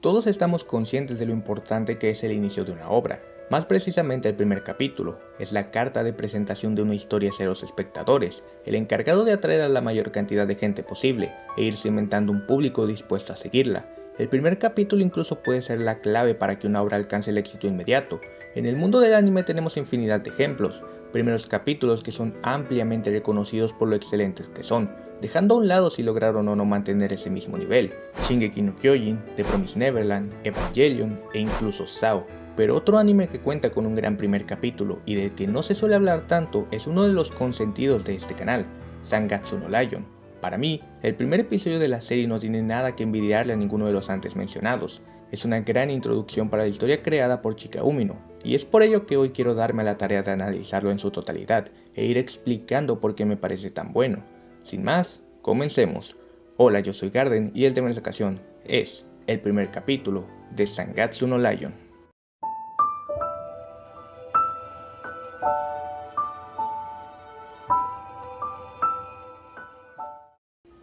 Todos estamos conscientes de lo importante que es el inicio de una obra. Más precisamente el primer capítulo, es la carta de presentación de una historia hacia los espectadores, el encargado de atraer a la mayor cantidad de gente posible e ir cimentando un público dispuesto a seguirla. El primer capítulo incluso puede ser la clave para que una obra alcance el éxito inmediato. En el mundo del anime tenemos infinidad de ejemplos, primeros capítulos que son ampliamente reconocidos por lo excelentes que son, dejando a un lado si lograron o no mantener ese mismo nivel. Shingeki no Kyojin, The Promised Neverland, Evangelion e incluso SAO. Pero otro anime que cuenta con un gran primer capítulo y del que no se suele hablar tanto es uno de los consentidos de este canal, Zangatsu no Lion. Para mí, el primer episodio de la serie no tiene nada que envidiarle a ninguno de los antes mencionados. Es una gran introducción para la historia creada por Chika Umino, y es por ello que hoy quiero darme a la tarea de analizarlo en su totalidad e ir explicando por qué me parece tan bueno. Sin más, comencemos. Hola, yo soy Garden y el tema de esta ocasión es el primer capítulo de Zangatsu no Lion.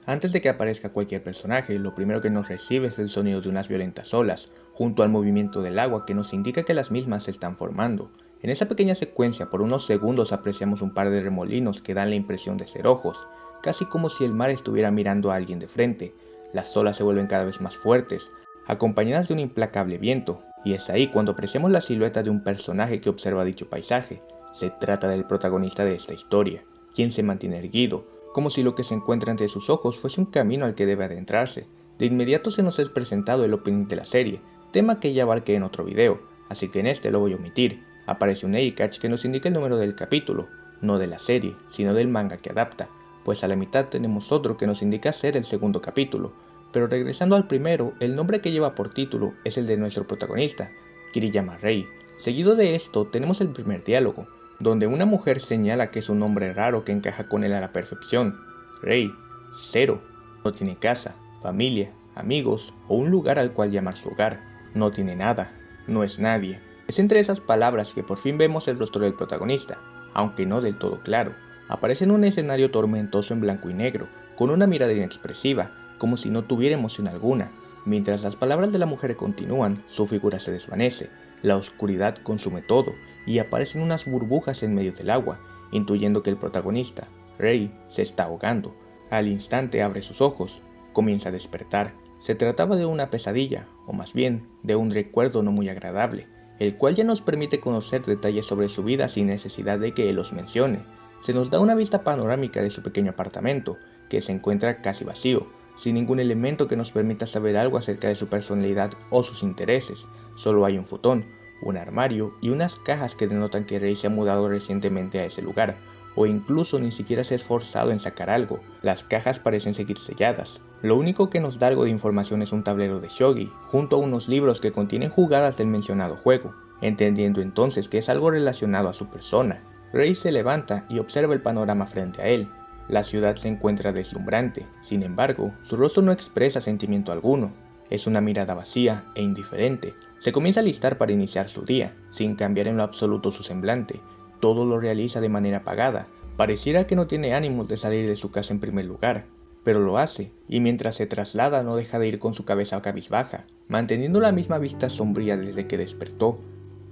Antes de que aparezca cualquier personaje, lo primero que nos recibe es el sonido de unas violentas olas, junto al movimiento del agua que nos indica que las mismas se están formando. En esa pequeña secuencia, por unos segundos apreciamos un par de remolinos que dan la impresión de ser ojos, casi como si el mar estuviera mirando a alguien de frente. Las olas se vuelven cada vez más fuertes, acompañadas de un implacable viento, y es ahí cuando apreciamos la silueta de un personaje que observa dicho paisaje. Se trata del protagonista de esta historia, quien se mantiene erguido, como si lo que se encuentra ante sus ojos fuese un camino al que debe adentrarse. De inmediato se nos es presentado el opening de la serie, tema que ya abarqué en otro video, así que en este lo voy a omitir. Aparece un Eikach que nos indica el número del capítulo, no de la serie, sino del manga que adapta, pues a la mitad tenemos otro que nos indica ser el segundo capítulo. Pero regresando al primero, el nombre que lleva por título es el de nuestro protagonista, Kiriyama Rei. Seguido de esto tenemos el primer diálogo, donde una mujer señala que es un hombre raro que encaja con él a la perfección. Rei, cero, no tiene casa, familia, amigos o un lugar al cual llamar su hogar. No tiene nada, no es nadie. Es entre esas palabras que por fin vemos el rostro del protagonista, aunque no del todo claro. Aparece en un escenario tormentoso en blanco y negro, con una mirada inexpresiva, como si no tuviera emoción alguna. Mientras las palabras de la mujer continúan, su figura se desvanece, la oscuridad consume todo, y aparecen unas burbujas en medio del agua, intuyendo que el protagonista, Rei, se está ahogando. Al instante abre sus ojos, comienza a despertar. Se trataba de una pesadilla, o más bien, de un recuerdo no muy agradable, el cual ya nos permite conocer detalles sobre su vida sin necesidad de que él los mencione. Se nos da una vista panorámica de su pequeño apartamento, que se encuentra casi vacío, sin ningún elemento que nos permita saber algo acerca de su personalidad o sus intereses. Solo hay un futón, un armario y unas cajas que denotan que Rei se ha mudado recientemente a ese lugar, o incluso ni siquiera se ha esforzado en sacar algo. Las cajas parecen seguir selladas. Lo único que nos da algo de información es un tablero de shogi, junto a unos libros que contienen jugadas del mencionado juego, entendiendo entonces que es algo relacionado a su persona. Rei se levanta y observa el panorama frente a él. La ciudad se encuentra deslumbrante, sin embargo, su rostro no expresa sentimiento alguno. Es una mirada vacía e indiferente. Se comienza a alistar para iniciar su día, sin cambiar en lo absoluto su semblante. Todo lo realiza de manera apagada. Pareciera que no tiene ánimos de salir de su casa en primer lugar, pero lo hace, y mientras se traslada no deja de ir con su cabeza cabizbaja, manteniendo la misma vista sombría desde que despertó.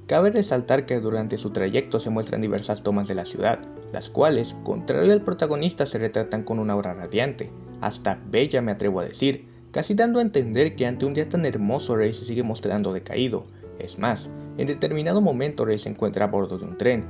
Cabe resaltar que durante su trayecto se muestran diversas tomas de la ciudad, las cuales, contrario al protagonista, se retratan con una aura radiante, hasta bella me atrevo a decir, casi dando a entender que ante un día tan hermoso Rei se sigue mostrando decaído. Es más, en determinado momento Rei se encuentra a bordo de un tren,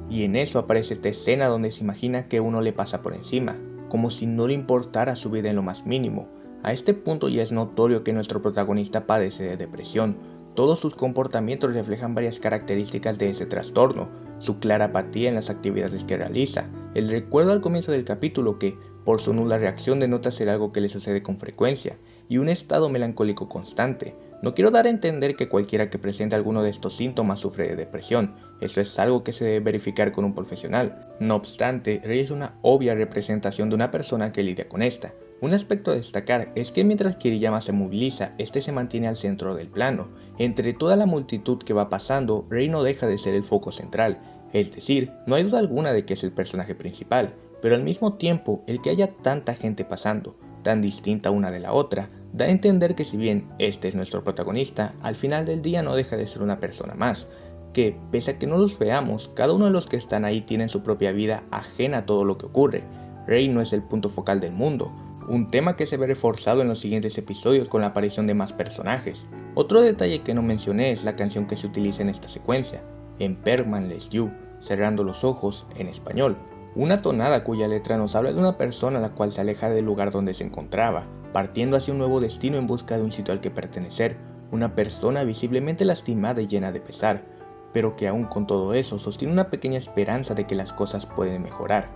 y en eso aparece esta escena donde se imagina que uno le pasa por encima, como si no le importara su vida en lo más mínimo. A este punto ya es notorio que nuestro protagonista padece de depresión. Todos sus comportamientos reflejan varias características de ese trastorno, su clara apatía en las actividades que realiza, el recuerdo al comienzo del capítulo que, por su nula reacción, denota ser algo que le sucede con frecuencia, y un estado melancólico constante. No quiero dar a entender que cualquiera que presente alguno de estos síntomas sufre de depresión, esto es algo que se debe verificar con un profesional. No obstante, Rei es una obvia representación de una persona que lidia con esta. Un aspecto a destacar es que mientras Kiriyama se moviliza, este se mantiene al centro del plano. Entre toda la multitud que va pasando, Rei no deja de ser el foco central, es decir, no hay duda alguna de que es el personaje principal, pero al mismo tiempo el que haya tanta gente pasando, tan distinta una de la otra, Da a entender que si bien este es nuestro protagonista, al final del día no deja de ser una persona más, que pese a que no los veamos, cada uno de los que están ahí tienen su propia vida ajena a todo lo que ocurre. Rey no es el punto focal del mundo, un tema que se ve reforzado en los siguientes episodios con la aparición de más personajes. Otro detalle que no mencioné es la canción que se utiliza en esta secuencia, en Permanless You, cerrando los ojos, en español. Una tonada cuya letra nos habla de una persona la cual se aleja del lugar donde se encontraba, partiendo hacia un nuevo destino en busca de un sitio al que pertenecer, una persona visiblemente lastimada y llena de pesar, pero que aún con todo eso sostiene una pequeña esperanza de que las cosas pueden mejorar.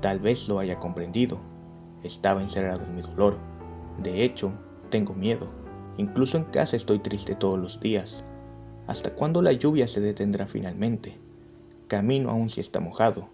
Tal vez lo haya comprendido. Estaba encerrado en mi dolor. De hecho, tengo miedo. Incluso en casa estoy triste todos los días. ¿Hasta cuándo la lluvia se detendrá finalmente? Camino aún si está mojado.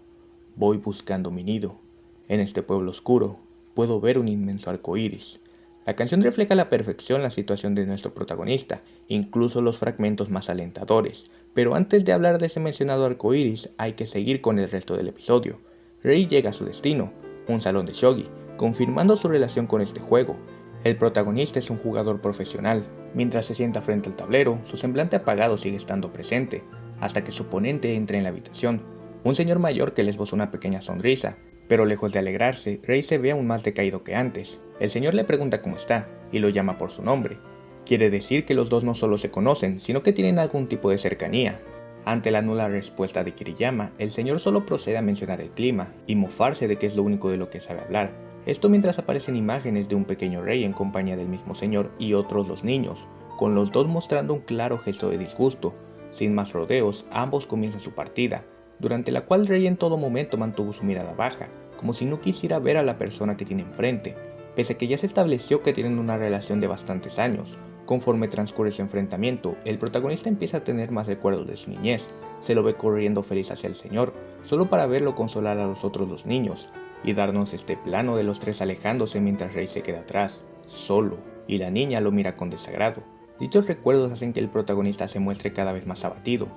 Voy buscando mi nido. En este pueblo oscuro puedo ver un inmenso arco iris. La canción refleja a la perfección la situación de nuestro protagonista, incluso los fragmentos más alentadores. Pero antes de hablar de ese mencionado arco iris, hay que seguir con el resto del episodio. Rei llega a su destino, un salón de shogi, confirmando su relación con este juego. El protagonista es un jugador profesional. Mientras se sienta frente al tablero, su semblante apagado sigue estando presente, hasta que su oponente entra en la habitación. Un señor mayor que le esboza una pequeña sonrisa, pero lejos de alegrarse, Rei se ve aún más decaído que antes. El señor le pregunta cómo está, y lo llama por su nombre. Quiere decir que los dos no solo se conocen, sino que tienen algún tipo de cercanía. Ante la nula respuesta de Kiriyama, el señor solo procede a mencionar el clima, y mofarse de que es lo único de lo que sabe hablar. Esto mientras aparecen imágenes de un pequeño Rei en compañía del mismo señor y otros dos niños, con los dos mostrando un claro gesto de disgusto. Sin más rodeos, ambos comienzan su partida, durante la cual Rei en todo momento mantuvo su mirada baja, como si no quisiera ver a la persona que tiene enfrente, pese a que ya se estableció que tienen una relación de bastantes años. Conforme transcurre su enfrentamiento, el protagonista empieza a tener más recuerdos de su niñez, se lo ve corriendo feliz hacia el señor, solo para verlo consolar a los otros dos niños, y darnos este plano de los tres alejándose mientras Rei se queda atrás, solo, y la niña lo mira con desagrado. Dichos recuerdos hacen que el protagonista se muestre cada vez más abatido,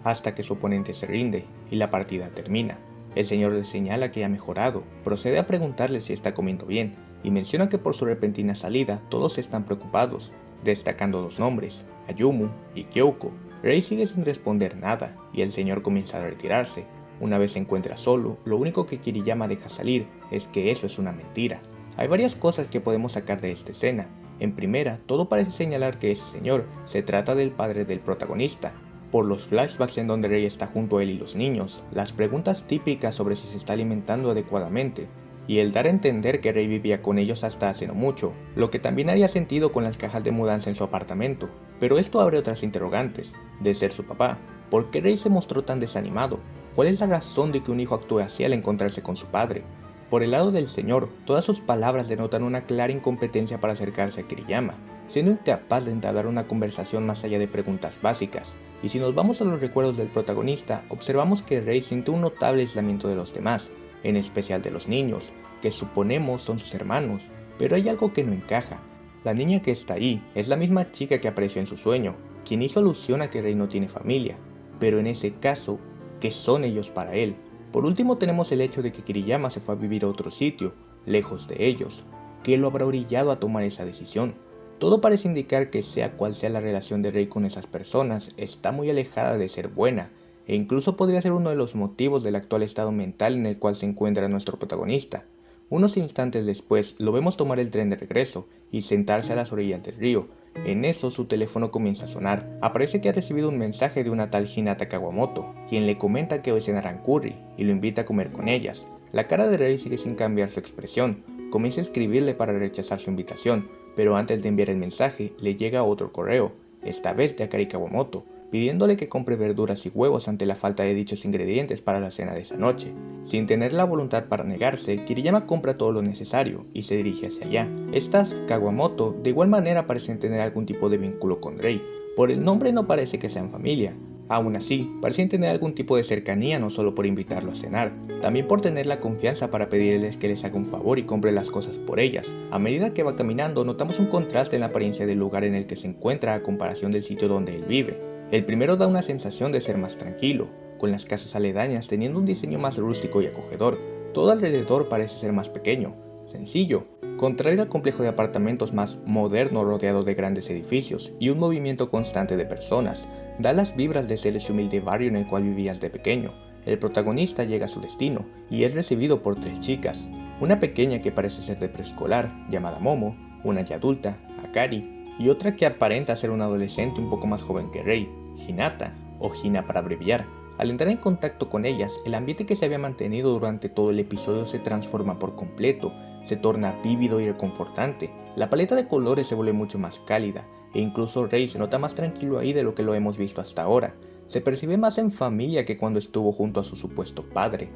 hasta que su oponente se rinde y la partida termina. El señor le señala que ha mejorado, procede a preguntarle si está comiendo bien, y menciona que por su repentina salida todos están preocupados, destacando dos nombres, Ayumu y Kyoko. Rei sigue sin responder nada, y el señor comienza a retirarse. Una vez se encuentra solo, lo único que Kiriyama deja salir es que eso es una mentira. Hay varias cosas que podemos sacar de esta escena. En primera, todo parece señalar que ese señor se trata del padre del protagonista. Por los flashbacks en donde Rei está junto a él y los niños, las preguntas típicas sobre si se está alimentando adecuadamente, y el dar a entender que Rei vivía con ellos hasta hace no mucho, lo que también haría sentido con las cajas de mudanza en su apartamento. Pero esto abre otras interrogantes. De ser su papá, ¿por qué Rei se mostró tan desanimado? ¿Cuál es la razón de que un hijo actúe así al encontrarse con su padre? Por el lado del señor, todas sus palabras denotan una clara incompetencia para acercarse a Kiriyama, siendo incapaz de entablar una conversación más allá de preguntas básicas. Y si nos vamos a los recuerdos del protagonista, observamos que Rei siente un notable aislamiento de los demás, en especial de los niños, que suponemos son sus hermanos, pero hay algo que no encaja. La niña que está ahí es la misma chica que apareció en su sueño, quien hizo alusión a que Rei no tiene familia, pero en ese caso, ¿qué son ellos para él? Por último tenemos el hecho de que Kiriyama se fue a vivir a otro sitio, lejos de ellos. ¿Qué lo habrá orillado a tomar esa decisión? Todo parece indicar que sea cual sea la relación de Rei con esas personas, está muy alejada de ser buena, e incluso podría ser uno de los motivos del actual estado mental en el cual se encuentra nuestro protagonista. Unos instantes después lo vemos tomar el tren de regreso y sentarse a las orillas del río. En eso su teléfono comienza a sonar. Aparece que ha recibido un mensaje de una tal Hinata Kawamoto, quien le comenta que hoy cenarán curry y lo invita a comer con ellas. La cara de Rei sigue sin cambiar su expresión. Comienza a escribirle para rechazar su invitación, pero antes de enviar el mensaje le llega otro correo, esta vez de Akari Kawamoto, pidiéndole que compre verduras y huevos ante la falta de dichos ingredientes para la cena de esa noche. Sin tener la voluntad para negarse, Kiriyama compra todo lo necesario y se dirige hacia allá. Estas Kawamoto de igual manera parecen tener algún tipo de vínculo con Rei. Por el nombre no parece que sean familia. Aún así, parecen tener algún tipo de cercanía no solo por invitarlo a cenar, también por tener la confianza para pedirles que les haga un favor y compre las cosas por ellas. A medida que va caminando, notamos un contraste en la apariencia del lugar en el que se encuentra a comparación del sitio donde él vive. El primero da una sensación de ser más tranquilo, con las casas aledañas teniendo un diseño más rústico y acogedor. Todo alrededor parece ser más pequeño, Sencillo, contrario al complejo de apartamentos más moderno rodeado de grandes edificios y un movimiento constante de personas, da las vibras de ser ese humilde barrio en el cual vivías de pequeño. El protagonista llega a su destino y es recibido por tres chicas, una pequeña que parece ser de preescolar, llamada Momo, una ya adulta, Akari, y otra que aparenta ser una adolescente un poco más joven que Rei, Hinata, o Hina para abreviar. Al entrar en contacto con ellas, el ambiente que se había mantenido durante todo el episodio se transforma por completo, se torna vívido y reconfortante, la paleta de colores se vuelve mucho más cálida, e incluso Rei se nota más tranquilo ahí de lo que lo hemos visto hasta ahora, se percibe más en familia que cuando estuvo junto a su supuesto padre.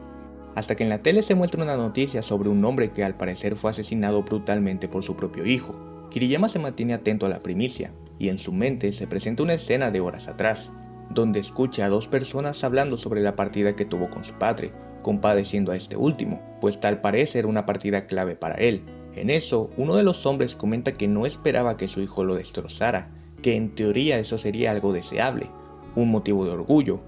Hasta que en la tele se muestra una noticia sobre un hombre que al parecer fue asesinado brutalmente por su propio hijo. Kiriyama se mantiene atento a la primicia, y en su mente se presenta una escena de horas atrás, donde escucha a dos personas hablando sobre la partida que tuvo con su padre, compadeciendo a este último, pues tal parece era una partida clave para él. En eso, uno de los hombres comenta que no esperaba que su hijo lo destrozara, que en teoría eso sería algo deseable, un motivo de orgullo,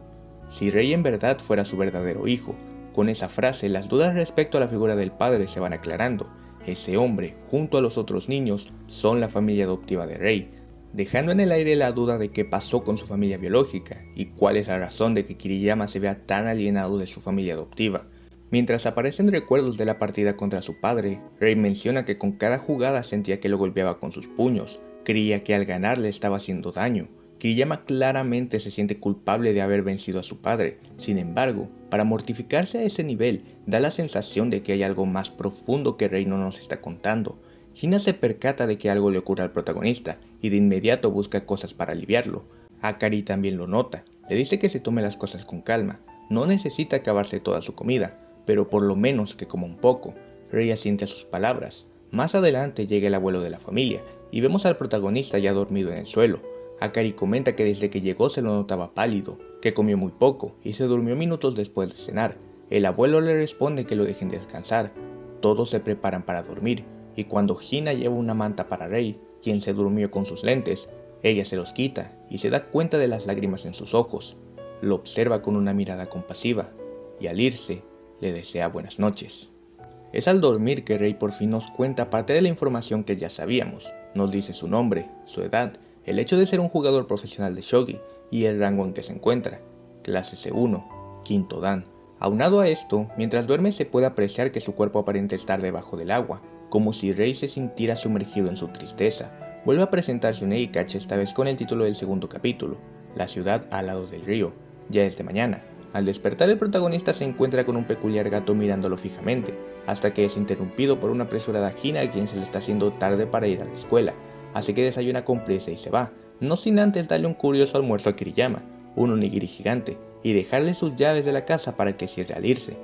si Rei en verdad fuera su verdadero hijo. Con esa frase, las dudas respecto a la figura del padre se van aclarando. Ese hombre, junto a los otros niños, son la familia adoptiva de Rei, dejando en el aire la duda de qué pasó con su familia biológica y cuál es la razón de que Kiriyama se vea tan alienado de su familia adoptiva. Mientras aparecen recuerdos de la partida contra su padre, Rei menciona que con cada jugada sentía que lo golpeaba con sus puños, creía que al ganar le estaba haciendo daño. Kiriyama claramente se siente culpable de haber vencido a su padre, sin embargo, para mortificarse a ese nivel, da la sensación de que hay algo más profundo que Rei no nos está contando. Hina se percata de que algo le ocurre al protagonista y de inmediato busca cosas para aliviarlo. Akari también lo nota, le dice que se tome las cosas con calma, no necesita acabarse toda su comida, pero por lo menos que coma un poco. Rei asiente a sus palabras. Más adelante llega el abuelo de la familia y vemos al protagonista ya dormido en el suelo. Akari comenta que desde que llegó se lo notaba pálido, que comió muy poco y se durmió minutos después de cenar. El abuelo le responde que lo dejen descansar. Todos se preparan para dormir, y cuando Hina lleva una manta para Rei, quien se durmió con sus lentes, ella se los quita y se da cuenta de las lágrimas en sus ojos. Lo observa con una mirada compasiva, y al irse, le desea buenas noches. Es al dormir que Rei por fin nos cuenta parte de la información que ya sabíamos. Nos dice su nombre, su edad, el hecho de ser un jugador profesional de shogi y el rango en que se encuentra, clase C1, quinto dan. Aunado a esto, mientras duerme se puede apreciar que su cuerpo aparenta estar debajo del agua, como si Rei se sintiera sumergido en su tristeza. Vuelve a presentarse un Eikachi, esta vez con el título del segundo capítulo, la ciudad al lado del río. Ya es de mañana. Al despertar el protagonista se encuentra con un peculiar gato mirándolo fijamente, hasta que es interrumpido por una apresurada Hina a quien se le está haciendo tarde para ir a la escuela, así que desayuna con prisa y se va, no sin antes darle un curioso almuerzo a Kiriyama, un onigiri gigante, y dejarle sus llaves de la casa para que cierre al irse.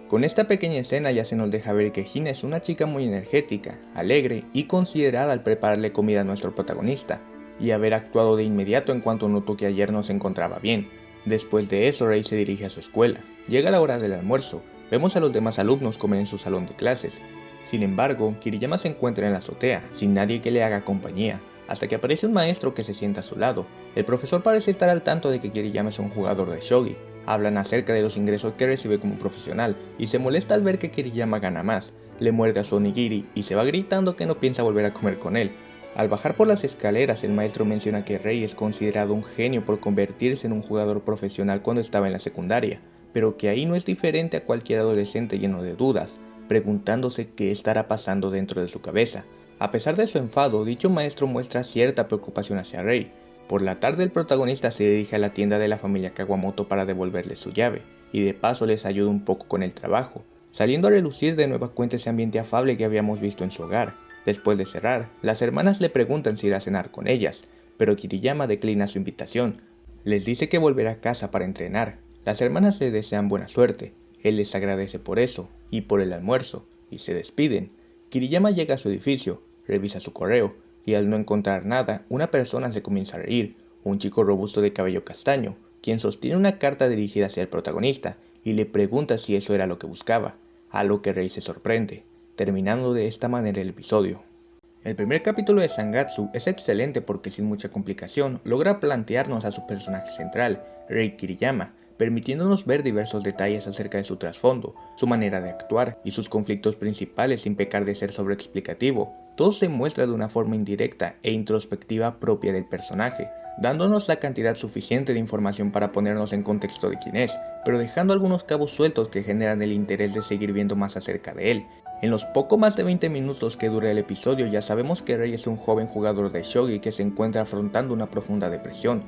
Con esta pequeña escena ya se nos deja ver que Hina es una chica muy energética, alegre y considerada al prepararle comida a nuestro protagonista, y haber actuado de inmediato en cuanto notó que ayer no se encontraba bien. Después de eso, Rei se dirige a su escuela. Llega la hora del almuerzo, vemos a los demás alumnos comer en su salón de clases. Sin embargo, Kiriyama se encuentra en la azotea, sin nadie que le haga compañía, hasta que aparece un maestro que se sienta a su lado. El profesor parece estar al tanto de que Kiriyama es un jugador de shogi. Hablan acerca de los ingresos que recibe como profesional y se molesta al ver que Kiriyama gana más. Le muerde a su onigiri y se va gritando que no piensa volver a comer con él. Al bajar por las escaleras, el maestro menciona que Rei es considerado un genio por convertirse en un jugador profesional cuando estaba en la secundaria, pero que ahí no es diferente a cualquier adolescente lleno de dudas, preguntándose qué estará pasando dentro de su cabeza. A pesar de su enfado, dicho maestro muestra cierta preocupación hacia Rei. Por la tarde el protagonista se dirige a la tienda de la familia Kawamoto para devolverle su llave, y de paso les ayuda un poco con el trabajo, saliendo a relucir de nueva cuenta ese ambiente afable que habíamos visto en su hogar. Después de cerrar, las hermanas le preguntan si irá a cenar con ellas, pero Kiriyama declina su invitación. Les dice que volverá a casa para entrenar. Las hermanas le desean buena suerte, él les agradece por eso y por el almuerzo, y se despiden. Kiriyama llega a su edificio, revisa su correo, y al no encontrar nada, una persona se comienza a reír, un chico robusto de cabello castaño, quien sostiene una carta dirigida hacia el protagonista, y le pregunta si eso era lo que buscaba, a lo que Rei se sorprende, terminando de esta manera el episodio. El primer capítulo de Zangatsu es excelente porque sin mucha complicación logra plantearnos a su personaje central, Rei Kiriyama, permitiéndonos ver diversos detalles acerca de su trasfondo, su manera de actuar y sus conflictos principales sin pecar de ser sobreexplicativo. Todo se muestra de una forma indirecta e introspectiva propia del personaje, dándonos la cantidad suficiente de información para ponernos en contexto de quién es, pero dejando algunos cabos sueltos que generan el interés de seguir viendo más acerca de él. En los poco más de 20 minutos que dura el episodio ya sabemos que Rei es un joven jugador de shogi que se encuentra afrontando una profunda depresión,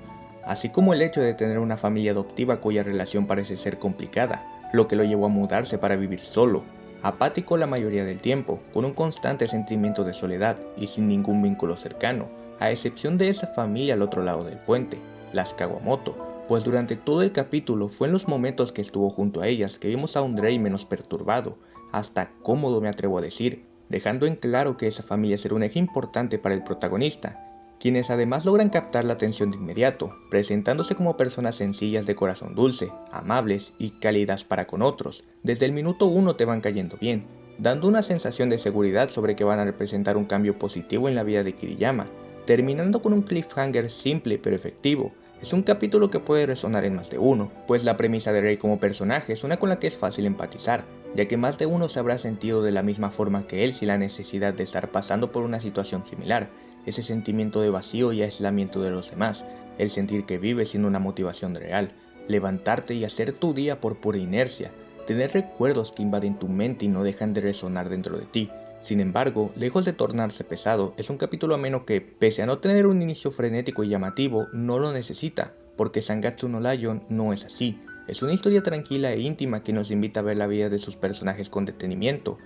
así como el hecho de tener una familia adoptiva cuya relación parece ser complicada, lo que lo llevó a mudarse para vivir solo, apático la mayoría del tiempo, con un constante sentimiento de soledad y sin ningún vínculo cercano, a excepción de esa familia al otro lado del puente, las Kawamoto, pues durante todo el capítulo fue en los momentos que estuvo junto a ellas que vimos a un Rei menos perturbado, hasta cómodo me atrevo a decir, dejando en claro que esa familia será un eje importante para el protagonista, quienes además logran captar la atención de inmediato, presentándose como personas sencillas de corazón dulce, amables y cálidas para con otros. Desde el minuto 1 te van cayendo bien, dando una sensación de seguridad sobre que van a representar un cambio positivo en la vida de Kiriyama, terminando con un cliffhanger simple pero efectivo. Es un capítulo que puede resonar en más de uno, pues la premisa de Rei como personaje es una con la que es fácil empatizar, ya que más de uno se habrá sentido de la misma forma que él sin la necesidad de estar pasando por una situación similar, ese sentimiento de vacío y aislamiento de los demás, el sentir que vives sin una motivación real, levantarte y hacer tu día por pura inercia, tener recuerdos que invaden tu mente y no dejan de resonar dentro de ti. Sin embargo, lejos de tornarse pesado, es un capítulo ameno que, pese a no tener un inicio frenético y llamativo, no lo necesita, porque Zangatsu no Lion no es así. Es una historia tranquila e íntima que nos invita a ver la vida de sus personajes con detenimiento,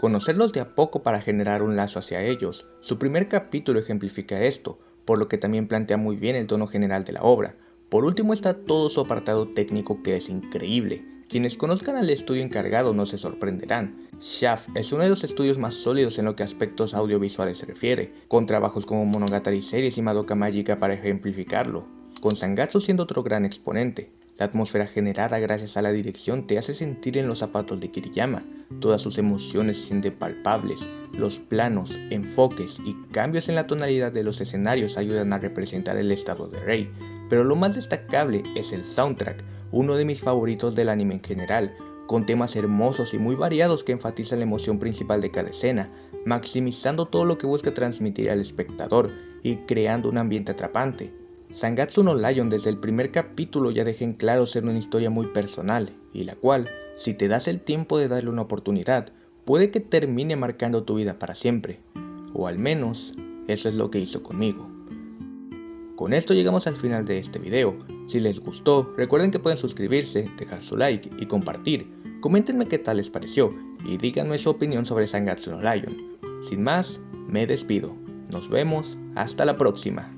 conocerlos de a poco para generar un lazo hacia ellos. Su primer capítulo ejemplifica esto, por lo que también plantea muy bien el tono general de la obra. Por último está todo su apartado técnico que es increíble. Quienes conozcan al estudio encargado no se sorprenderán. Shaft es uno de los estudios más sólidos en lo que a aspectos audiovisuales se refiere, con trabajos como Monogatari Series y Madoka Mágica para ejemplificarlo, con Zangatsu siendo otro gran exponente. La atmósfera generada gracias a la dirección te hace sentir en los zapatos de Kiriyama, todas sus emociones se sienten palpables, los planos, enfoques y cambios en la tonalidad de los escenarios ayudan a representar el estado de Rei, pero lo más destacable es el soundtrack, uno de mis favoritos del anime en general, con temas hermosos y muy variados que enfatizan la emoción principal de cada escena, maximizando todo lo que busca transmitir al espectador y creando un ambiente atrapante. Zangatsu no Lion desde el primer capítulo ya deja en claro ser una historia muy personal, y la cual, si te das el tiempo de darle una oportunidad, puede que termine marcando tu vida para siempre, o al menos, eso es lo que hizo conmigo. Con esto llegamos al final de este video. Si les gustó, recuerden que pueden suscribirse, dejar su like y compartir. Coméntenme qué tal les pareció y díganme su opinión sobre Zangatsu no Lion. Sin más, me despido. Nos vemos, hasta la próxima.